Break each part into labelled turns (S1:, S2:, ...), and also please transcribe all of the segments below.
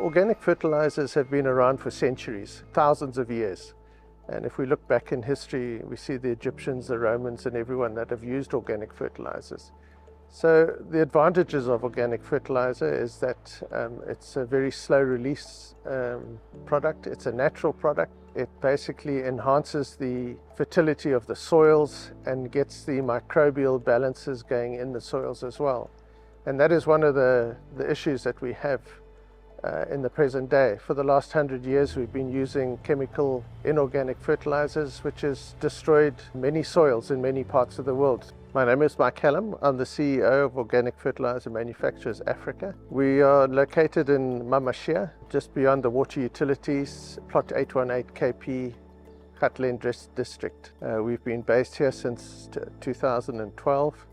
S1: Organic fertilizers have been around for centuries, thousands of years. And if we look back in history, we see the Egyptians, the Romans, and everyone that have used organic fertilizers. So the advantages of organic fertilizer is that it's a very slow release product. It's a natural product. It basically enhances the fertility of the soils and gets the microbial balances going in the soils as well. And that is one of the issues that we have in the present day. For the last 100 years, we've been using chemical inorganic fertilizers, which has destroyed many soils in many parts of the world. My name is Mike Hallam. I'm the CEO of Organic Fertilizer Manufacturers Africa. We are located in Mamashia, just beyond the water utilities, plot 818 KP, Gauteng district. We've been based here since 2012.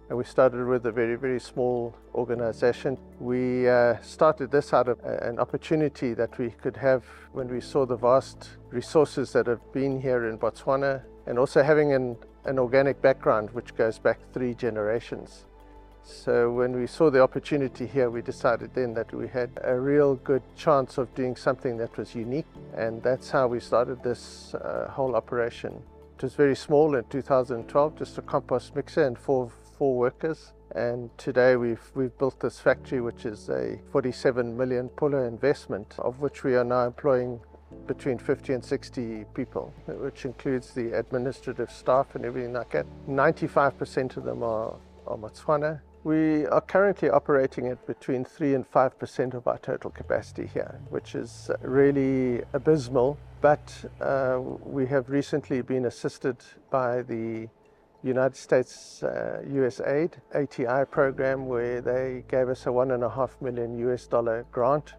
S1: And we started with a very, very small organization. We started this out of an opportunity that we could have when we saw the vast resources that have been here in Botswana, and also having an organic background which goes back 3 generations. So when we saw the opportunity here, we decided then that we had a real good chance of doing something that was unique, and that's how we started this whole operation. It was very small in 2012, just a compost mixer and four workers, and today we've built this factory, which is a 47 million pula investment, of which we are now employing between 50 and 60 people, which includes the administrative staff and everything like that. 95% of them are Botswana. We are currently operating at between 3 and 5% of our total capacity here, which is really abysmal, but we have recently been assisted by the United States USAID ATI program, where they gave us a $1.5 million grant,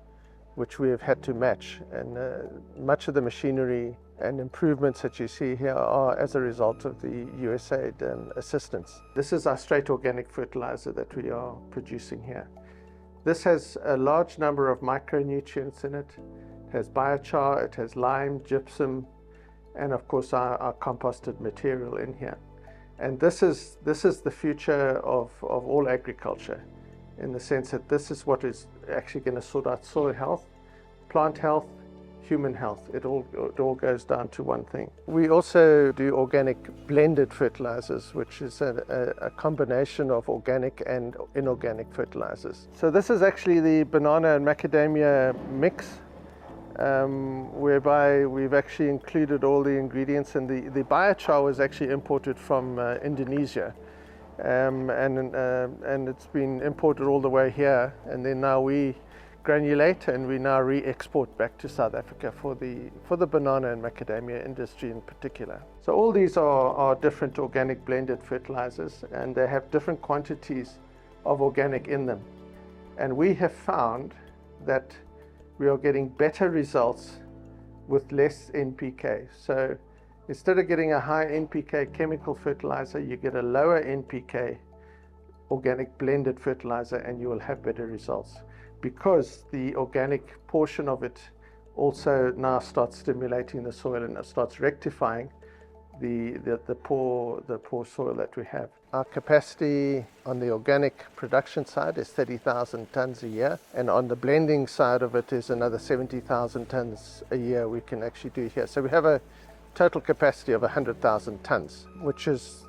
S1: which we have had to match. And much of the machinery and improvements that you see here are as a result of the USAID assistance. This is our straight organic fertilizer that we are producing here. This has a large number of micronutrients in it. It has biochar, it has lime, gypsum, and of course our composted material in here. And this is the future of all agriculture, in the sense that this is what is actually going to sort out soil health, plant health, human health. It all goes down to one thing. We also do organic blended fertilizers, which is a combination of organic and inorganic fertilizers. So this is actually the banana and macadamia mix, whereby we've actually included all the ingredients, and the biochar was actually imported from Indonesia, and it's been imported all the way here, and then now we granulate and we now re-export back to South Africa for the banana and macadamia industry in particular. So all these are different organic blended fertilizers, and they have different quantities of organic in them, and we have found that we are getting better results with less NPK. So instead of getting a high NPK chemical fertilizer, you get a lower NPK organic blended fertilizer, and you will have better results, because the organic portion of it also now starts stimulating the soil and it starts rectifying the poor soil that we have. Our capacity on the organic production side is 30,000 tons a year, and on the blending side of it is another 70,000 tons a year we can actually do here. So we have a total capacity of 100,000 tons, which is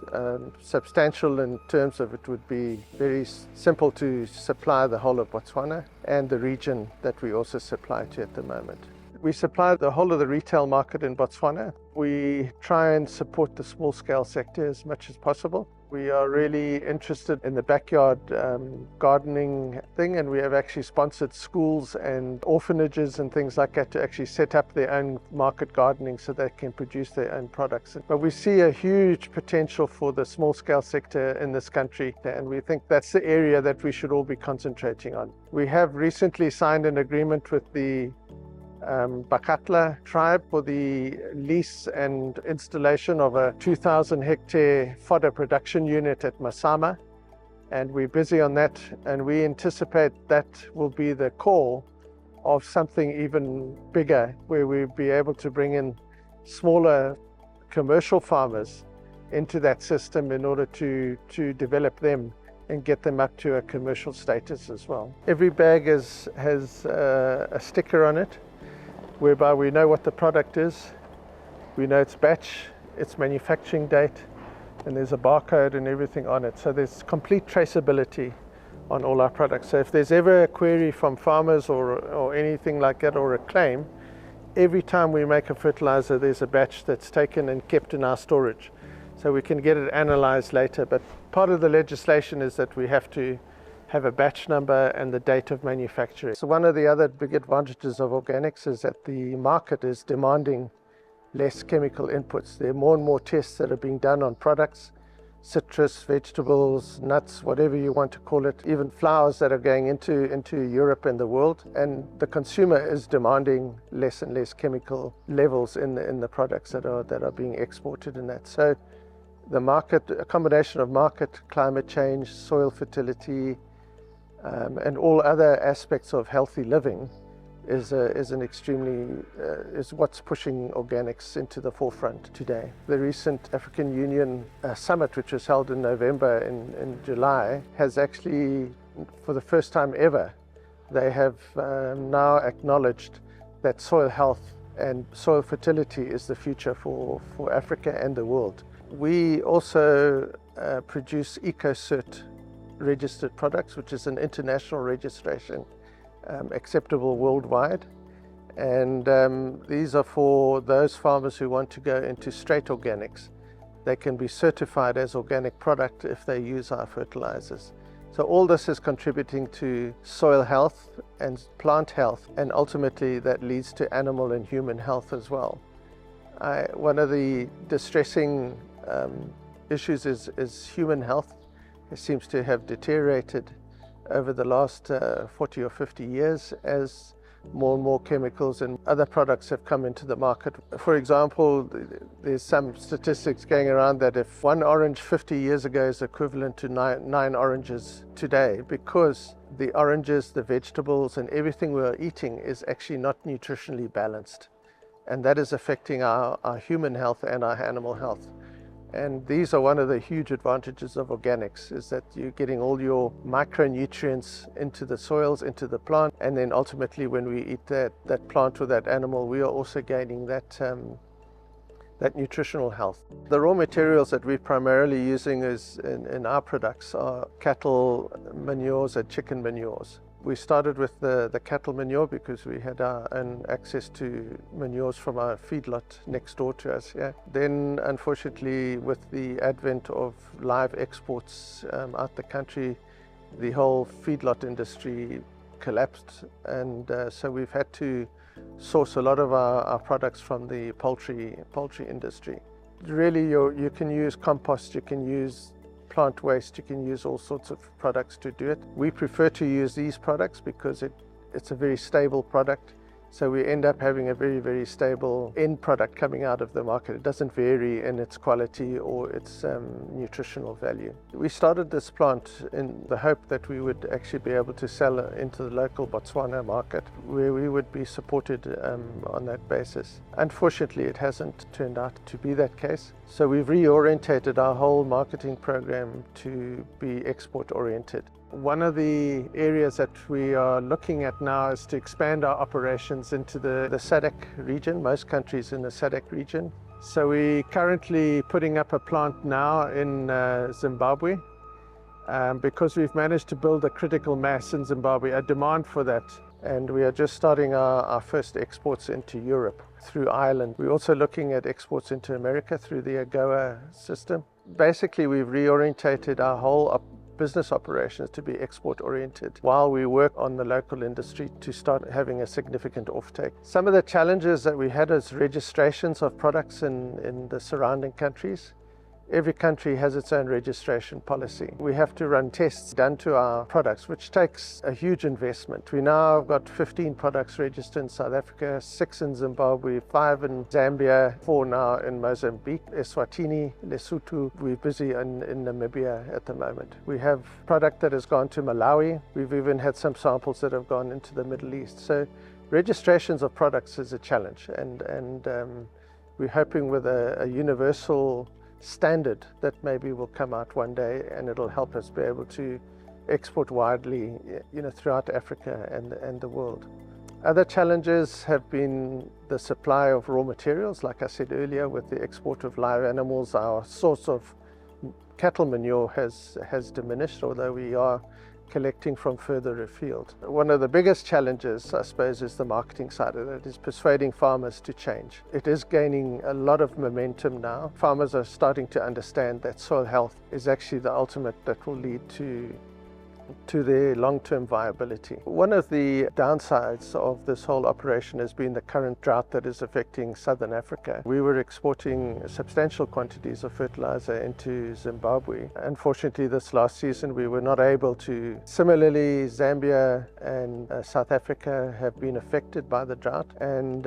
S1: substantial in terms of it would be very simple to supply the whole of Botswana and the region that we also supply to at the moment. We supply the whole of the retail market in Botswana. We try and support the small-scale sector as much as possible. We are really interested in the backyard gardening thing, and we have actually sponsored schools and orphanages and things like that to actually set up their own market gardening so they can produce their own products. But we see a huge potential for the small-scale sector in this country, and we think that's the area that we should all be concentrating on. We have recently signed an agreement with the Bakatla tribe for the lease and installation of a 2,000 hectare fodder production unit at Masama, and we're busy on that, and we anticipate that will be the core of something even bigger, where we'll be able to bring in smaller commercial farmers into that system in order to develop them and get them up to a commercial status as well. Every bag has a sticker on it whereby we know what the product is, we know its batch, its manufacturing date, and there's a barcode and everything on it. So there's complete traceability on all our products. So if there's ever a query from farmers or anything like that, or a claim, every time we make a fertilizer, there's a batch that's taken and kept in our storage, so we can get it analyzed later. But part of the legislation is that we have to have a batch number and the date of manufacturing. So one of the other big advantages of organics is that the market is demanding less chemical inputs. There are more and more tests that are being done on products, citrus, vegetables, nuts, whatever you want to call it, even flowers that are going into Europe and the world. And the consumer is demanding less and less chemical levels in the products that are being exported in that. So the market, a combination of market, climate change, soil fertility, and all other aspects of healthy living is what's pushing organics into the forefront today. The recent African Union summit, which was held in November in July, has actually, for the first time ever, they have now acknowledged that soil health and soil fertility is the future for Africa and the world. We also produce EcoCert registered products, which is an international registration, acceptable worldwide. And these are for those farmers who want to go into straight organics. They can be certified as organic product if they use our fertilizers. So all this is contributing to soil health and plant health, and ultimately that leads to animal and human health as well. One of the distressing issues is human health. It seems to have deteriorated over the last 40 or 50 years as more and more chemicals and other products have come into the market. For example, there's some statistics going around that if one orange 50 years ago is equivalent to nine oranges today, because the oranges, the vegetables, and everything we're eating is actually not nutritionally balanced. And that is affecting our human health and our animal health. And these are one of the huge advantages of organics, is that you're getting all your micronutrients into the soils, into the plant, and then ultimately when we eat that plant or that animal, we are also gaining that nutritional health. The raw materials that we're primarily using in our products are cattle manures and chicken manures. We started with the cattle manure because we had our own access to manures from our feedlot next door to us here. Then, unfortunately, with the advent of live exports out the country, the whole feedlot industry collapsed, and so we've had to source a lot of our products from the poultry industry. Really, you can use compost, you can use plant waste, you can use all sorts of products to do it. We prefer to use these products because it's a very stable product. So we end up having a very, very stable end product coming out of the market. It doesn't vary in its quality or its nutritional value. We started this plant in the hope that we would actually be able to sell into the local Botswana market, where we would be supported on that basis. Unfortunately, it hasn't turned out to be that case. So we've reorientated our whole marketing program to be export oriented. One of the areas that we are looking at now is to expand our operations into the SADC region, most countries in the SADC region. So we're currently putting up a plant now in Zimbabwe because we've managed to build a critical mass in Zimbabwe, a demand for that. And we are just starting our first exports into Europe through Ireland. We're also looking at exports into America through the AGOA system. Basically, we've reorientated our whole business operations to be export oriented while we work on the local industry to start having a significant offtake. Some of the challenges that we had is registrations of products in the surrounding countries. Every country has its own registration policy. We have to run tests done to our products, which takes a huge investment. We now have got 15 products registered in South Africa, 6 in Zimbabwe, 5 in Zambia, 4 now in Mozambique, Eswatini, Lesotho. We're busy in Namibia at the moment. We have product that has gone to Malawi. We've even had some samples that have gone into the Middle East. So registrations of products is a challenge, and we're hoping with a universal standard that maybe will come out one day, and it'll help us be able to export widely, throughout Africa and the world. Other challenges have been the supply of raw materials. Like I said earlier, with the export of live animals, our source of cattle manure has diminished, although we are collecting from further afield. One of the biggest challenges, I suppose, is the marketing side of it, is persuading farmers to change. It is gaining a lot of momentum now. Farmers are starting to understand that soil health is actually the ultimate that will lead to their long-term viability. One of the downsides of this whole operation has been the current drought that is affecting southern Africa. We were exporting substantial quantities of fertilizer into Zimbabwe. Unfortunately, this last season we were not able to. Similarly, Zambia and South Africa have been affected by the drought, and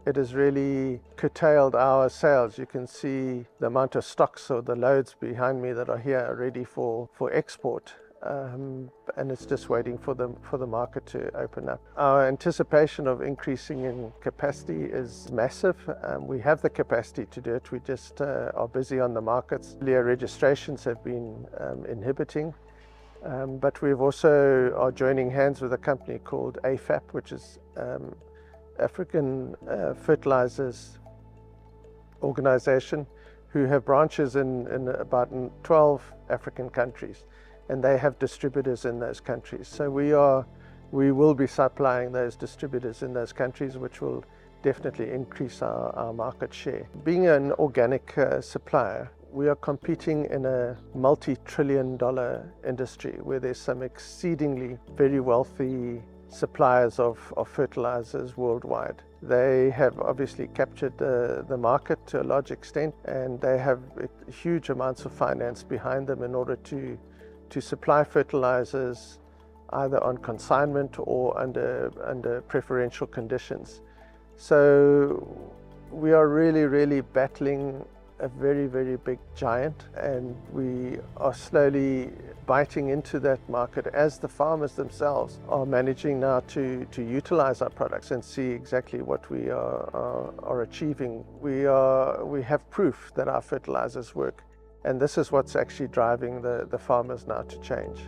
S1: it has really curtailed our sales. You can see the amount of stocks or the loads behind me that are here are ready for export. And it's just waiting for the market to open up. Our anticipation of increasing in capacity is massive. We have the capacity to do it. We just are busy on the markets. Earlier registrations have been inhibiting, but we've also are joining hands with a company called AFAP, which is African Fertilizers Organization, who have branches in about 12 African countries. And they have distributors in those countries. So we will be supplying those distributors in those countries, which will definitely increase our market share. Being an organic supplier, we are competing in a multi-trillion-dollar industry where there's some exceedingly very wealthy suppliers of fertilizers worldwide. They have obviously captured the market to a large extent, and they have huge amounts of finance behind them in order to supply fertilizers either on consignment or under preferential conditions. So we are really battling a very big giant, and we are slowly biting into that market as the farmers themselves are managing now to utilize our products and see exactly what we are achieving. We have proof that our fertilizers work. And this is what's actually driving the farmers now to change.